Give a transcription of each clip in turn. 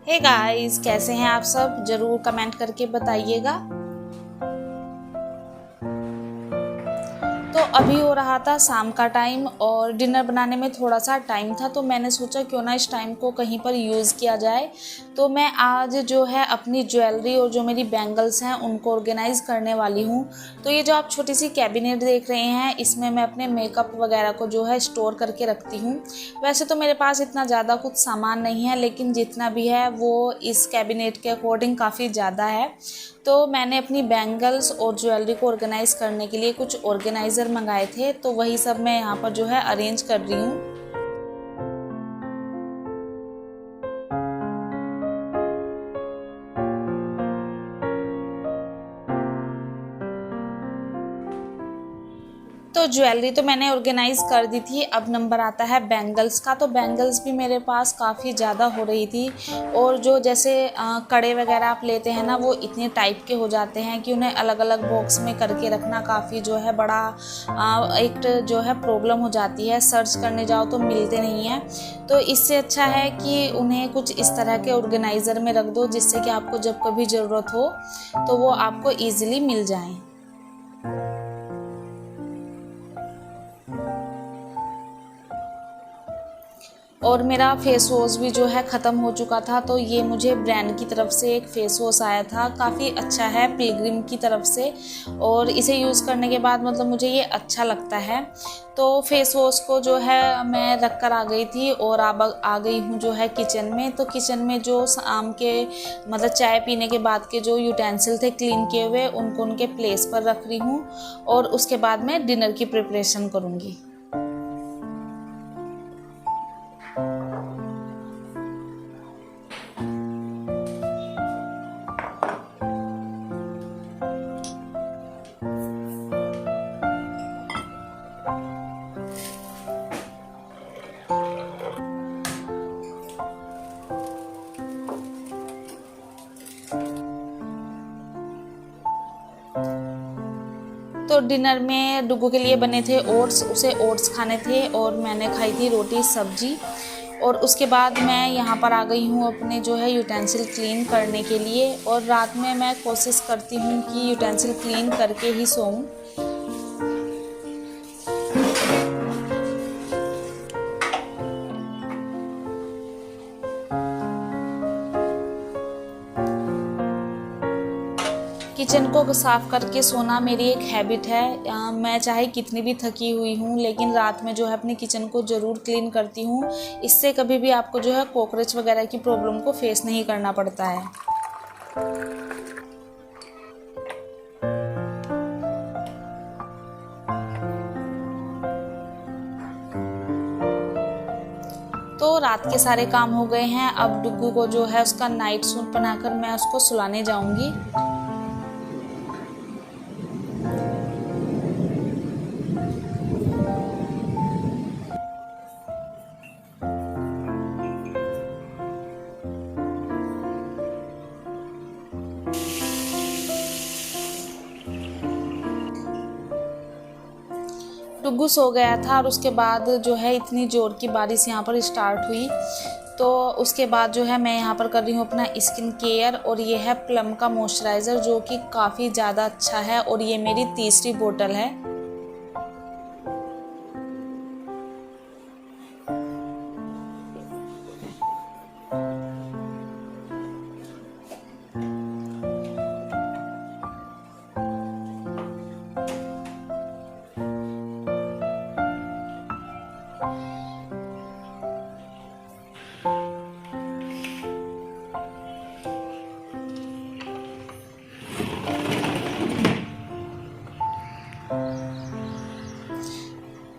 Hey guys, कैसे हैं आप सब? ज़रूर कमेंट करके बताइएगा। तो अभी हो रहा था शाम का टाइम और डिनर बनाने में थोड़ा सा टाइम था, तो मैंने सोचा क्यों ना इस टाइम को कहीं पर यूज़ किया जाए। तो मैं आज जो है अपनी ज्वेलरी और जो मेरी बैंगल्स हैं उनको ऑर्गेनाइज़ करने वाली हूँ। तो ये जो आप छोटी सी कैबिनेट देख रहे हैं, इसमें मैं अपने मेकअप वगैरह को जो है स्टोर करके रखती हूँ। वैसे तो मेरे पास इतना ज़्यादा कुछ सामान नहीं है, लेकिन जितना भी है वो इस कैबिनेट के अकॉर्डिंग काफ़ी ज़्यादा है। तो मैंने अपनी बैंगल्स और ज्वेलरी को ऑर्गेनाइज़ करने के लिए कुछ ऑर्गेनाइज़र मंगाए थे, तो वही सब मैं यहाँ पर जो है अरेंज कर रही हूँ। तो ज्वेलरी तो मैंने ऑर्गेनाइज़ कर दी थी। अब नंबर आता है बैंगल्स का। तो बैंगल्स भी मेरे पास काफ़ी ज़्यादा हो रही थी, और जो जैसे कड़े वगैरह आप लेते हैं ना, वो इतने टाइप के हो जाते हैं कि उन्हें अलग अलग बॉक्स में करके रखना काफ़ी जो है बड़ा एक जो है प्रॉब्लम हो जाती है। सर्च करने जाओ तो मिलते नहीं हैं। तो इससे अच्छा है कि उन्हें कुछ इस तरह के ऑर्गेनाइज़र में रख दो, जिससे कि आपको जब कभी ज़रूरत हो तो वो आपको ईज़िली मिल जाएँ। और मेरा फेस वॉश भी जो है ख़त्म हो चुका था, तो ये मुझे ब्रांड की तरफ से एक फ़ेस वॉश आया था, काफ़ी अच्छा है, पिलग्रिम की तरफ से। और इसे यूज़ करने के बाद मतलब मुझे ये अच्छा लगता है। तो फेस वॉश को जो है मैं रख कर आ गई थी, और अब आ गई हूँ जो है किचन में। तो किचन में जो शाम के मतलब चाय पीने के बाद के जो यूटेंसिल थे क्लीन किए हुए, उनको उनके प्लेस पर रख रही हूँ, और उसके बाद मैं डिनर की प्रिपरेशन करूँगी। तो डिनर में डुग्गू के लिए बने थे ओट्स, उसे ओट्स खाने थे, और मैंने खाई थी रोटी सब्जी। और उसके बाद मैं यहाँ पर आ गई हूँ अपने जो है यूटेंसिल क्लीन करने के लिए। और रात में मैं कोशिश करती हूँ कि यूटेंसिल क्लीन करके ही सोऊं। किचन को साफ़ करके सोना मेरी एक हैबिट है। मैं चाहे कितनी भी थकी हुई हूँ, लेकिन रात में जो है अपने किचन को ज़रूर क्लीन करती हूँ। इससे कभी भी आपको जो है कॉकरोच वगैरह की प्रॉब्लम को फेस नहीं करना पड़ता है। तो रात के सारे काम हो गए हैं। अब डुग्गू को जो है उसका नाइट सूट बनाकर मैं उसको सुलाने जाऊंगी। डुग्गू सो गया था, और उसके बाद जो है इतनी ज़ोर की बारिश यहाँ पर स्टार्ट हुई। तो उसके बाद जो है मैं यहाँ पर कर रही हूँ अपना स्किन केयर, और ये है प्लम का मॉइस्चराइज़र, जो कि काफ़ी ज़्यादा अच्छा है, और ये मेरी तीसरी बोतल है।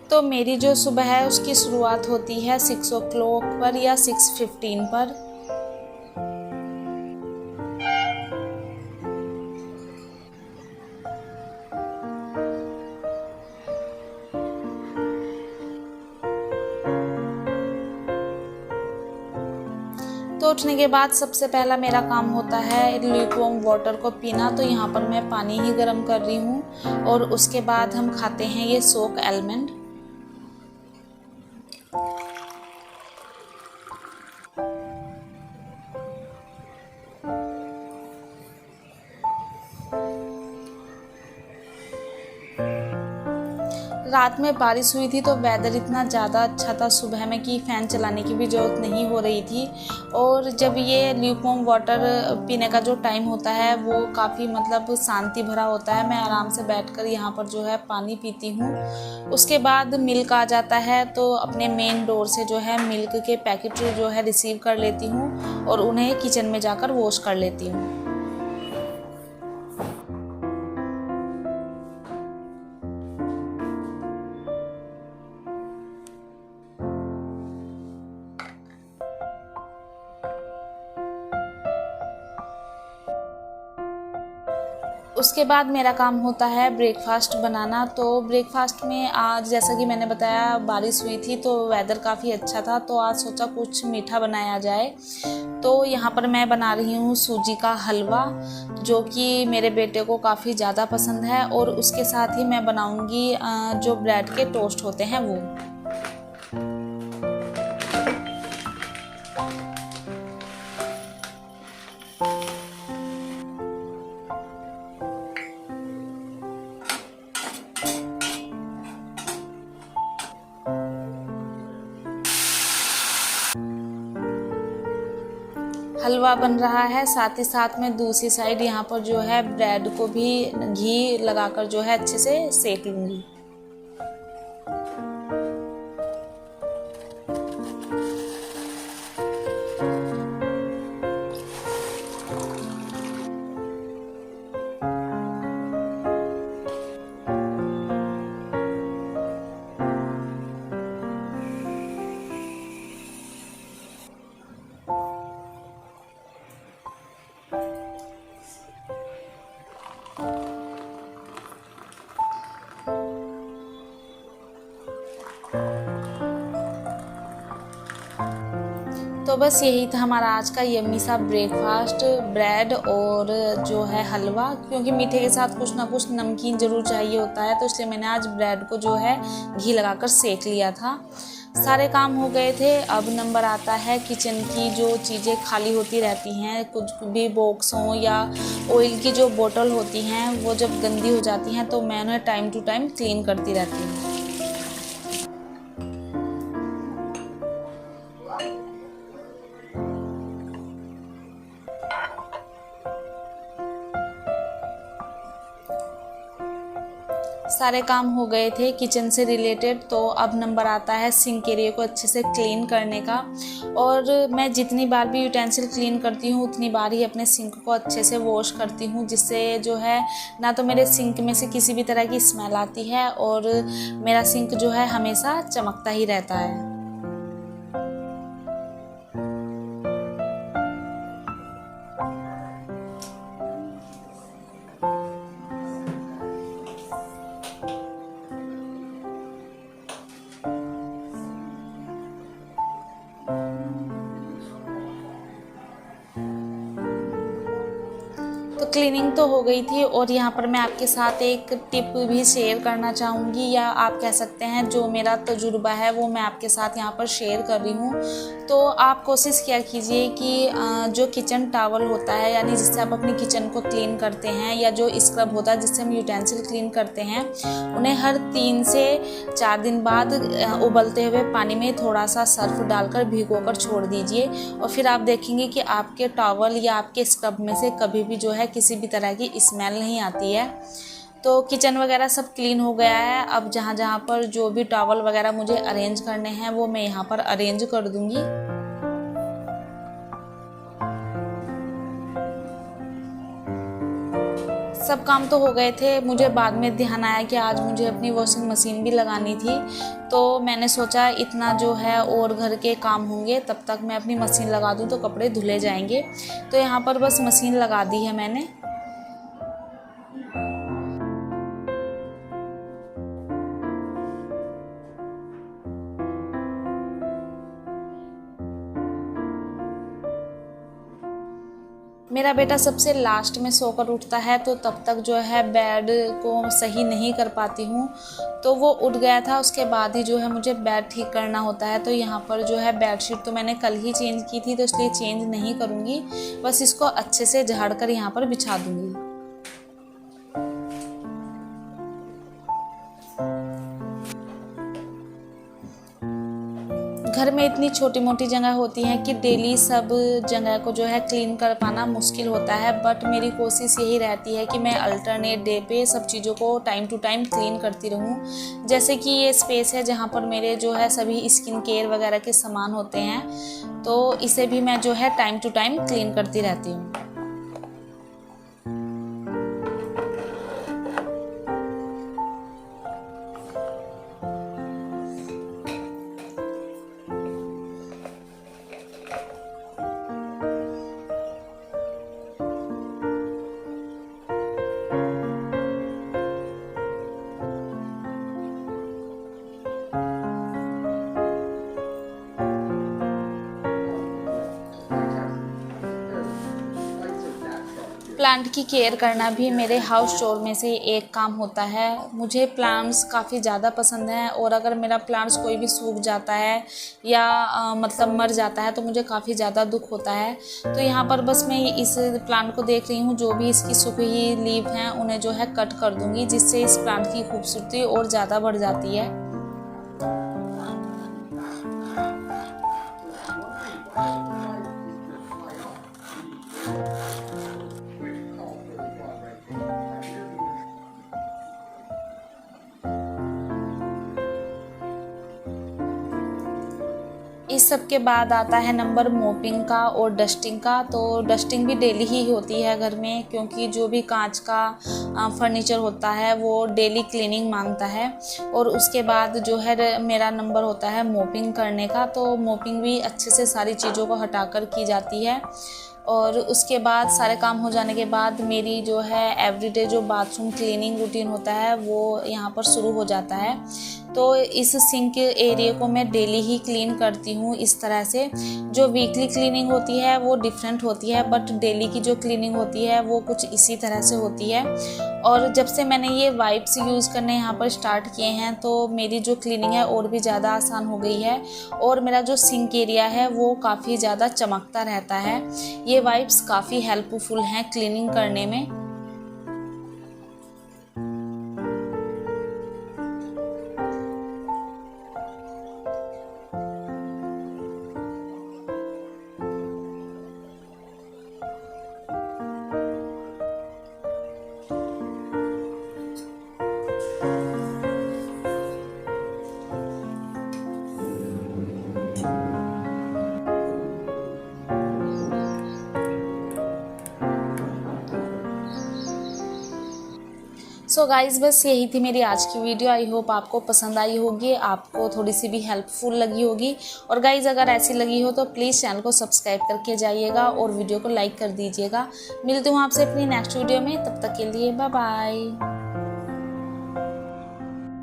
तो मेरी जो सुबह है उसकी शुरुआत होती है 6 o'clock पर या 6:15 पर। तो उठने के बाद सबसे पहला मेरा काम होता है ल्यूकवार्म वाटर को पीना। तो यहाँ पर मैं पानी ही गर्म कर रही हूँ, और उसके बाद हम खाते हैं ये सोक आलमंड। रात में बारिश हुई थी तो वेदर इतना ज़्यादा अच्छा था सुबह में कि फ़ैन चलाने की भी ज़रूरत नहीं हो रही थी। और जब ये ल्यूकवार्म वाटर पीने का जो टाइम होता है वो काफ़ी मतलब शांति भरा होता है। मैं आराम से बैठकर यहाँ पर जो है पानी पीती हूँ। उसके बाद मिल्क आ जाता है तो अपने मेन डोर से जो है मिल्क के पैकेट जो है रिसीव कर लेती हूँ और उन्हें किचन में जाकर वॉश कर लेती हूँ। उसके बाद मेरा काम होता है ब्रेकफ़ास्ट बनाना। तो ब्रेकफ़ास्ट में आज जैसा कि मैंने बताया बारिश हुई थी तो वेदर काफ़ी अच्छा था, तो आज सोचा कुछ मीठा बनाया जाए। तो यहाँ पर मैं बना रही हूँ सूजी का हलवा, जो कि मेरे बेटे को काफ़ी ज़्यादा पसंद है। और उसके साथ ही मैं बनाऊँगी जो ब्रेड के टोस्ट होते हैं वो। हलवा बन रहा है, साथ ही साथ में दूसरी साइड यहाँ पर जो है ब्रेड को भी घी लगाकर जो है अच्छे से सेक लूँगी। तो बस यही था हमारा आज का यम्मी सा ब्रेकफास्ट, ब्रेड और जो है हलवा। क्योंकि मीठे के साथ कुछ ना कुछ नमकीन ज़रूर चाहिए होता है, तो इसलिए मैंने आज ब्रेड को जो है घी लगाकर सेक लिया था। सारे काम हो गए थे। अब नंबर आता है किचन की जो चीज़ें खाली होती रहती हैं, कुछ भी बॉक्स हों या ऑयल की जो बोतल होती हैं, वो जब गंदी हो जाती हैं तो मैं उन्हें टाइम टू टाइम क्लीन करती रहती हूँ। सारे काम हो गए थे किचन से रिलेटेड। तो अब नंबर आता है सिंक एरिया को अच्छे से क्लीन करने का। और मैं जितनी बार भी यूटेंसिल क्लीन करती हूँ उतनी बार ही अपने सिंक को अच्छे से वॉश करती हूँ, जिससे जो है ना तो मेरे सिंक में से किसी भी तरह की स्मेल आती है और मेरा सिंक जो है हमेशा चमकता ही रहता है। तो क्लीनिंग तो हो गई थी और यहाँ पर मैं आपके साथ एक टिप भी शेयर करना चाहूँगी, या आप कह सकते हैं जो मेरा तजुर्बा है वो मैं आपके साथ यहाँ पर शेयर कर रही हूँ। तो आप कोशिश किया कीजिए कि जो किचन टॉवल होता है, यानी जिससे आप अपनी किचन को क्लीन करते हैं, या जो स्क्रब होता है जिससे हम यूटेंसिल क्लीन करते हैं, उन्हें हर 3 से 4 दिन बाद उबलते हुए पानी में थोड़ा सा सर्फ डालकर भिगोकर छोड़ दीजिए। और फिर आप देखेंगे कि आपके टॉवल या आपके स्क्रब में से कभी भी जो है किसी भी तरह की स्मेल नहीं आती है। तो किचन वगैरह सब क्लीन हो गया है। अब जहाँ जहाँ पर जो भी टॉवल वगैरह मुझे अरेंज करने हैं वो मैं यहाँ पर अरेंज कर दूँगी। सब काम तो हो गए थे। मुझे बाद में ध्यान आया कि आज मुझे अपनी वॉशिंग मशीन भी लगानी थी, तो मैंने सोचा इतना जो है और घर के काम होंगे, तब तक मैं अपनी मशीन लगा दूँ तो कपड़े धुले जाएंगे। तो यहाँ पर बस मशीन लगा दी है मैंने। मेरा बेटा सबसे लास्ट में सोकर उठता है, तो तब तक जो है बेड को सही नहीं कर पाती हूँ। तो वो उठ गया था, उसके बाद ही जो है मुझे बेड ठीक करना होता है। तो यहाँ पर जो है बेडशीट तो मैंने कल ही चेंज की थी, तो इसलिए चेंज नहीं करूँगी, बस इसको अच्छे से झाड़ कर यहाँ पर बिछा दूँगी। घर में इतनी छोटी मोटी जगह होती हैं कि डेली सब जगह को जो है क्लीन कर पाना मुश्किल होता है, बट मेरी कोशिश यही रहती है कि मैं अल्टरनेट डे पे सब चीज़ों को टाइम टू टाइम क्लीन करती रहूं। जैसे कि ये स्पेस है जहां पर मेरे जो है सभी स्किन केयर वगैरह के सामान होते हैं, तो इसे भी मैं जो है टाइम टू टाइम क्लीन करती रहती हूँ। प्लांट की केयर करना भी मेरे हाउस चोर में से एक काम होता है। मुझे प्लांट्स काफ़ी ज़्यादा पसंद हैं और अगर मेरा प्लांट्स कोई भी सूख जाता है या मतलब मर जाता है तो मुझे काफ़ी ज़्यादा दुख होता है। तो यहाँ पर बस मैं इस प्लांट को देख रही हूँ, जो भी इसकी सूखी हुई लीफ हैं उन्हें जो है कट कर दूँगी, जिससे इस प्लांट की खूबसूरती और ज़्यादा बढ़ जाती है। इस सब के बाद आता है नंबर मोपिंग का और डस्टिंग का। तो डस्टिंग भी डेली ही होती है घर में, क्योंकि जो भी कांच का फर्नीचर होता है वो डेली क्लीनिंग मांगता है। और उसके बाद जो है मेरा नंबर होता है मोपिंग करने का। तो मोपिंग भी अच्छे से सारी चीज़ों को हटाकर की जाती है। और उसके बाद सारे काम हो जाने के बाद मेरी जो है एवरीडे जो बाथरूम क्लीनिंग रूटीन होता है वो यहाँ पर शुरू हो जाता है। तो इस सिंक एरिया को मैं डेली ही क्लीन करती हूँ इस तरह से। जो वीकली क्लीनिंग होती है वो डिफरेंट होती है, बट डेली की जो क्लीनिंग होती है वो कुछ इसी तरह से होती है। और जब से मैंने ये वाइप्स यूज़ करने यहाँ पर स्टार्ट किए हैं तो मेरी जो क्लीनिंग है और भी ज़्यादा आसान हो गई है और मेरा जो सिंक एरिया है वो काफ़ी ज़्यादा चमकता रहता है। ये वाइप्स काफ़ी हेल्पफुल हैं क्लीनिंग करने में। सो गाइज़, बस यही थी मेरी आज की वीडियो। आई होप आपको पसंद आई होगी, आपको थोड़ी सी भी हेल्पफुल लगी होगी। और गाइज़, अगर ऐसी लगी हो तो प्लीज़ चैनल को सब्सक्राइब करके जाइएगा और वीडियो को लाइक कर दीजिएगा। मिलती हूँ आपसे अपनी नेक्स्ट वीडियो में, तब तक के लिए बाय बाय।